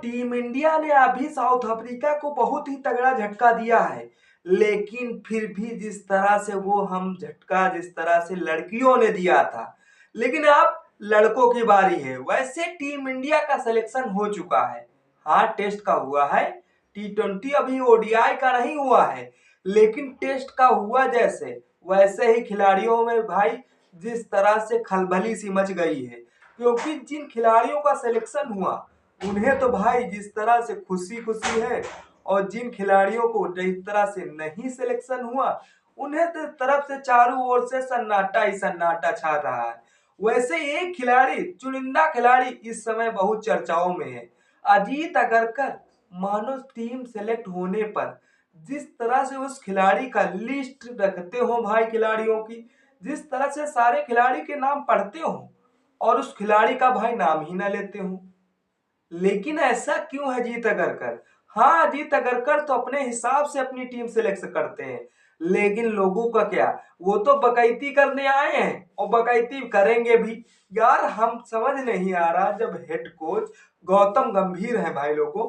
Team India ने अभी south Africa को बहुत ही तगड़ा झटका दिया है। लेकिन फिर भी जिस तरह से वो हम झटका जिस तरह से लड़कियों ने दिया था, लेकिन अब लड़कों की बारी है। वैसे टीम इंडिया का सिलेक्शन हो चुका है। हाँ, टेस्ट का हुआ है। T20 अभी ओडीआई का नहीं हुआ है, लेकिन टेस्ट का हुआ जैसे वैसे ही खिलाड़ियों में भाई जिस तरह से खलबली सी मच गई है। क्योंकि जिन खिलाड़ियों का सिलेक्शन हुआ उन्हें तो भाई जिस तरह से खुशी खुशी है, और जिन खिलाड़ियों को जिस तरह से नहीं सिलेक्शन हुआ उन्हें तो तरफ से चारों ओर से सन्नाटा ही सन्नाटा छा रहा है। वैसे एक खिलाड़ी, चुनिंदा खिलाड़ी इस समय बहुत चर्चाओं में है, अजीत अगरकर। मानो टीम सेलेक्ट होने पर जिस तरह से उस खिलाड़ी का लिस्ट रखते हो भाई, खिलाड़ियों की जिस तरह से सारे खिलाड़ी के नाम पढ़ते हो और उस खिलाड़ी का भाई नाम ही ना लेते हो। लेकिन ऐसा क्यों है अजीत अगरकर? हाँ, अजीत अगरकर तो अपने हिसाब से अपनी टीम सेलेक्ट करते हैं, लेकिन लोगों का क्या, वो तो बकैती करने आए हैं और बकैती करेंगे भी। यार हम समझ नहीं आ रहा, जब हेड कोच गौतम गंभीर है भाई लोगों,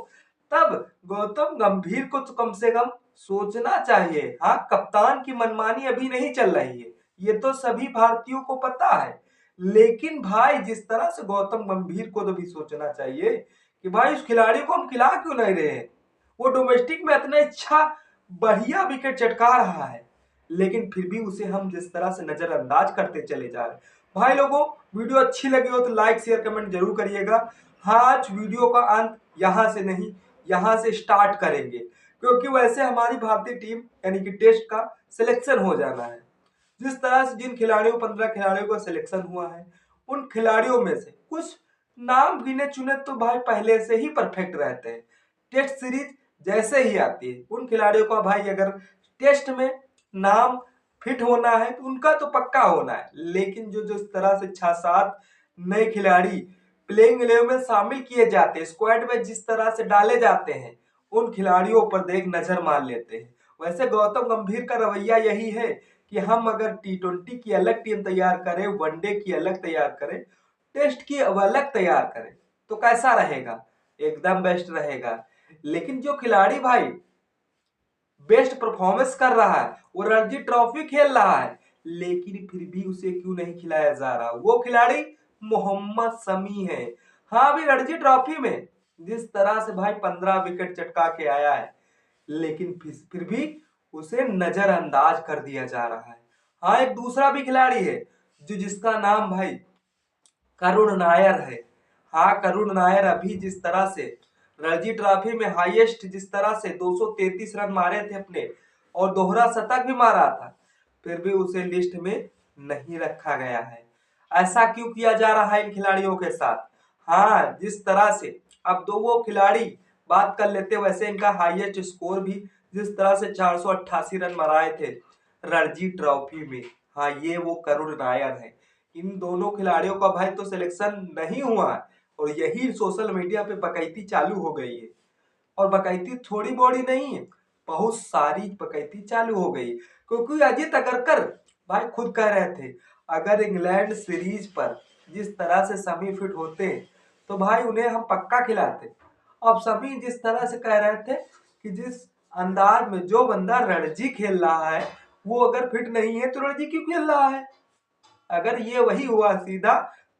तब गौतम गंभीर को तो कम से कम सोचना चाहिए। हाँ, कप्तान की मनमानी अभी नहीं चल रही है, ये तो सभी भारतीयों को पता है। लेकिन भाई जिस तरह से गौतम गंभीर को तो भी सोचना चाहिए कि भाई उस खिलाड़ी को हम खिला क्यों नहीं रहे हैं। वो डोमेस्टिक में इतना अच्छा बढ़िया विकेट चटका रहा है, लेकिन फिर भी उसे हम जिस तरह से नजरअंदाज करते चले जा रहे हैं। भाई लोगों, वीडियो अच्छी लगी हो तो लाइक शेयर कमेंट जरूर करिएगा। हाँ, आज वीडियो का अंत यहाँ से नहीं, यहाँ से स्टार्ट करेंगे, क्योंकि वैसे हमारी भारतीय टीम यानी कि टेस्ट का सिलेक्शन हो जाना है। जिस तरह से जिन खिलाड़ियों 15 खिलाड़ियों का सिलेक्शन हुआ है, उन खिलाड़ियों में से कुछ नाम गिने चुने तो भाई पहले से ही परफेक्ट रहते हैं। टेस्ट सीरीज जैसे ही आती है उन खिलाड़ियों का भाई अगर टेस्ट में नाम फिट होना है तो उनका तो पक्का होना है। लेकिन जो जिस तरह से 6-7 नए खिलाड़ी प्लेइंग 11 में शामिल किए जाते हैं, स्क्वाड में जिस तरह से डाले जाते हैं, उन खिलाड़ियों पर देख नजर मार लेते हैं। वैसे गौतम गंभीर का रवैया यही है कि हम अगर T20 की अलग टीम तैयार करें, वनडे की अलग तैयार करें, टेस्ट की अलग तैयार करें, तो कैसा रहेगा? एकदम बेस्ट रहेगा। लेकिन जो खिलाड़ी भाई बेस्ट परफॉर्मेंस कर रहा है, वो रणजी ट्रॉफी खेल रहा है, लेकिन फिर भी उसे क्यों नहीं खिलाया जा रहा? वो खिलाड़ी मोहम्मद शमी है। हाँ, अभी रणजी ट्रॉफी में जिस तरह से भाई 15 विकेट चटका के आया है, लेकिन फिर भी उसे नजरअंदाज कर दिया जा रहा है। हाँ, एक दूसरा भी खिलाड़ी है जो जिसका नाम भाई करुण नायर है। हाँ, करुण नायर अभी जिस तरह से रणजी ट्रॉफी में हाईएस्ट जिस तरह से 233 रन मारे थे अपने, और दोहरा शतक भी मारा था, फिर भी उसे लिस्ट में नहीं रखा गया है। ऐसा क्यों किया जा रहा है इन खिलाड़ियों के साथ? हाँ, जिस तरह से अब दो वो खिलाड़ी बात कर लेते, वैसे इनका हाईएस्ट स्कोर भी जिस तरह से 488 रन बनाए थे रणजी ट्रॉफी में। हाँ, ये वो करुण नायर है। इन दोनों खिलाड़ियों का भाई तो सिलेक्शन नहीं हुआ है, और यही सोशल मीडिया पे बकैती चालू हो गई है। और बकैती थोड़ी बड़ी नहीं है, बहुत सारी बकैती चालू हो गई, क्योंकि अजीत अगरकर भाई खुद कह रहे थे अगर इंग्लैंड सीरीज पर जिस तरह से सभी फिट होते तो भाई उन्हें हम पक्का खिलाते। अब सभी जिस तरह से कह रहे थे कि जिस अंदाज में जो बंदा रणजी खेल रहा है वो अगर फिट नहीं है तो रणजी क्यों खेल रहा है? अगर ये वही हुआ, सीधा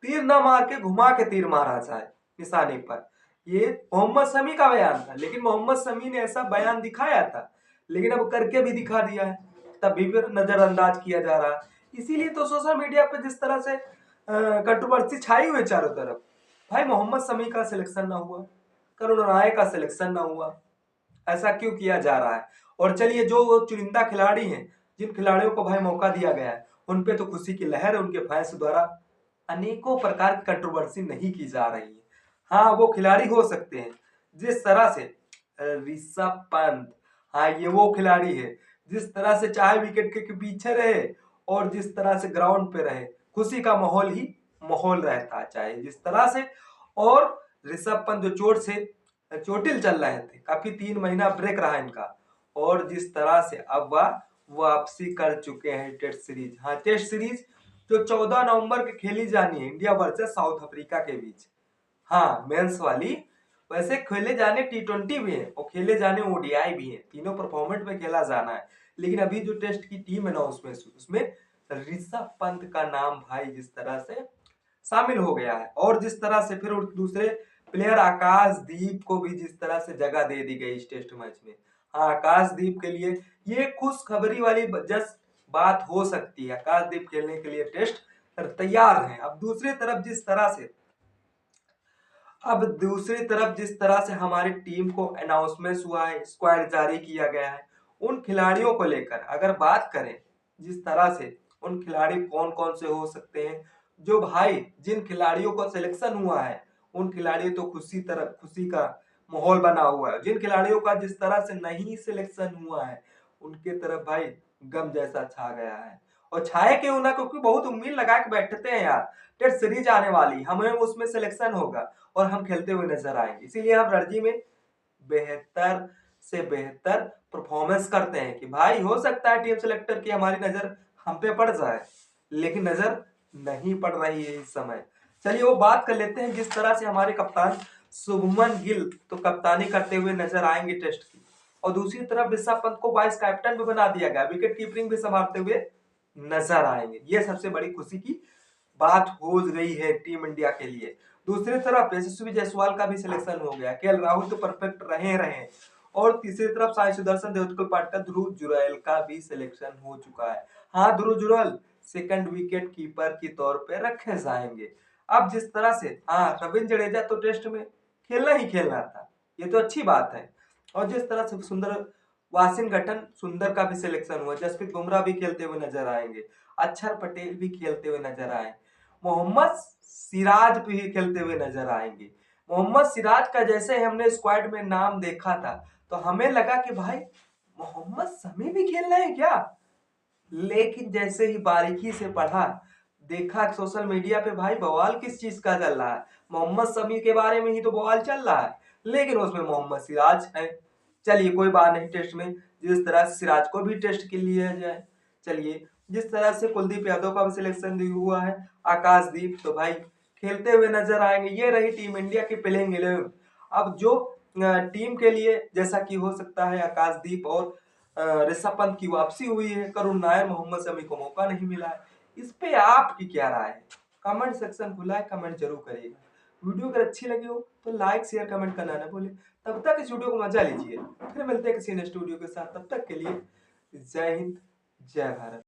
तीर न मार के घुमा के तीर मारा जाए निशाने पर, ये मोहम्मद शमी का बयान था। लेकिन मोहम्मद शमी ने ऐसा बयान दिखाया था, लेकिन अब करके भी दिखा दिया है, तब भी फिर नजरअंदाज किया जा रहा है। इसीलिए तो सोशल मीडिया पे जिस तरह से कंट्रोवर्सी छाई हुई चारों तरफ। भाई मोहम्मद शमी का सिलेक्शन ना हुआ, करुण नायक का सिलेक्शन ना हुआ, ऐसा क्यों किया जा रहा है? और चलिए, जो वो चुनिंदा खिलाड़ी हैं, जिन खिलाड़ियों को भाई मौका दिया गया है, उन पे तो खुशी की लहर है, उनके फैंस द्वारा अनेकों प्रकार की कंट्रोवर्सी नहीं की जा रही है। हाँ, वो खिलाड़ी हो सकते हैं जिस तरह से ऋषभ पंत। हाँ, ये वो खिलाड़ी है जिस तरह से चाहे विकेट के पीछे रहे और जिस तरह से ग्राउंड पे रहे, खुशी का माहौल ही माहौल रहता है चाहे जिस तरह से। और ऋषभ पंत जो चोट से चोटिल चल रहे थे, काफी 3 महीना ब्रेक रहा इनका, और जिस तरह से अब वह वापसी कर चुके हैं टेस्ट सीरीज। हाँ, टेस्ट सीरीज जो 14 नवंबर की खेली जानी है इंडिया वर्सेस साउथ अफ्रीका के बीच। हाँ, मेंस वाली वैसे खेले जाने T20 भी है और खेले जाने ODI भी है, तीनों पर फॉर्मेट में खेला जाना है। लेकिन अभी जो टेस्ट की टीम है ना उसमें ऋषभ पंत का नाम भाई जिस तरह से शामिल हो गया है, और जिस तरह से फिर दूसरे प्लेयर आकाशदीप को भी जिस तरह से जगह दे दी गई इस टेस्ट मैच में। हाँ, आकाशदीप के लिए ये खुशखबरी वाली जस्ट बात हो सकती है, आकाशदीप खेलने के लिए टेस्ट तैयार है। अब दूसरी तरफ जिस तरह से हमारी टीम को अनाउंसमेंट हुआ है, स्क्वाड जारी किया गया है, उन खिलाड़ियों को लेकर अगर बात करें जिस तरह से उन खिलाड़ी कौन कौन से हो सकते हैं, जो भाई जिन खिलाड़ियों को सिलेक्शन हुआ है उन खिलाड़ियों तो खुशी का माहौल बना हुआ है, जिन खिलाड़ियों का जिस तरह से नहीं सिलेक्शन हुआ है उनके तरफ भाई गम जैसा छा गया है। और छाए क्यों ना, क्योंकि बहुत उम्मीद लगा के बैठते हैं यार, टेस्ट सीरीज आने वाली, हमें उसमें सिलेक्शन होगा और हम खेलते हुए नजर आएंगे, इसीलिए हम रणजी में बेहतर से बेहतर परफॉर्मेंस करते हैं कि भाई हो सकता है टीम सेलेक्टर की हमारी नजर हम पे पड़ जाए, लेकिन नजर नहीं पड़ रही है इस समय। चलिए वो बात कर लेते हैं जिस तरह से हमारे कप्तान शुभमन गिल तो कप्तानी करते हुए नजर आएंगे टेस्ट की, और दूसरी तरफ ऋषभ पंत को वाइस कैप्टन भी बना दिया गया, विकेट कीपिंग भी संभालते हुए नजर आएंगे। ये सबसे बड़ी खुशी की बात हो गई है टीम इंडिया के लिए। दूसरी तरफ यशस्वी जायसवाल का भी सिलेक्शन हो गया, केएल राहुल तो परफेक्ट रहे और तीसरी तरफ साई सुदर्शन, देवदत्त पाटकर, ध्रुव जुरैल का भी सिलेक्शन हो चुका है। हाँ, ध्रुव जुरैल सेकंड विकेट कीपर के तौर पे रखे जाएंगे। अब जिस तरह से हाँ, रविंद्र जडेजा तो टेस्ट में खेलना ही खेलना था, ये तो अच्छी बात है। और जिस तरह से सुंदर का भी सिलेक्शन हुआ, जसप्रीत बुमराह भी खेलते हुए नजर आएंगे, अक्षर पटेल भी खेलते हुए नजर आए, मोहम्मद सिराज भी खेलते हुए नजर आएंगे। मोहम्मद सिराज का जैसे हमने स्क्वाड में नाम देखा था तो हमें लगा कि भाई मोहम्मद शमी भी खेल रहे हैं क्या, लेकिन जैसे ही बारीकी से पढ़ा देखा सोशल मीडिया पे भाई बवाल किस चीज का चल रहा है, मोहम्मद शमी के बारे में ही तो बवाल चल रहा है, लेकिन उसमें मोहम्मद सिराज है। चलिए कोई बात नहीं, टेस्ट में जिस तरह से सिराज को भी टेस्ट के लिए जाए। चलिए जिस तरह से कुलदीप यादव का भी सिलेक्शन हुआ है, आकाशदीप तो भाई खेलते हुए नजर आएंगे। ये रही टीम इंडिया की प्लेइंग 11। अब जो टीम के लिए जैसा कि हो सकता है आकाशदीप और ऋषभ पंत की वापसी हुई है, करुण नायर, मोहम्मद शमी को मौका नहीं मिला है, इस पे आपकी क्या राय है? कमेंट सेक्शन खुला है, कमेंट जरूर करिएगा। वीडियो अगर अच्छी लगी हो तो लाइक शेयर कमेंट करना ना भूलें। तब तक इस वीडियो को मजा लीजिए, फिर मिलते हैं किसी नेक्स्ट वीडियो के साथ, तब तक के लिए जय हिंद जय भारत।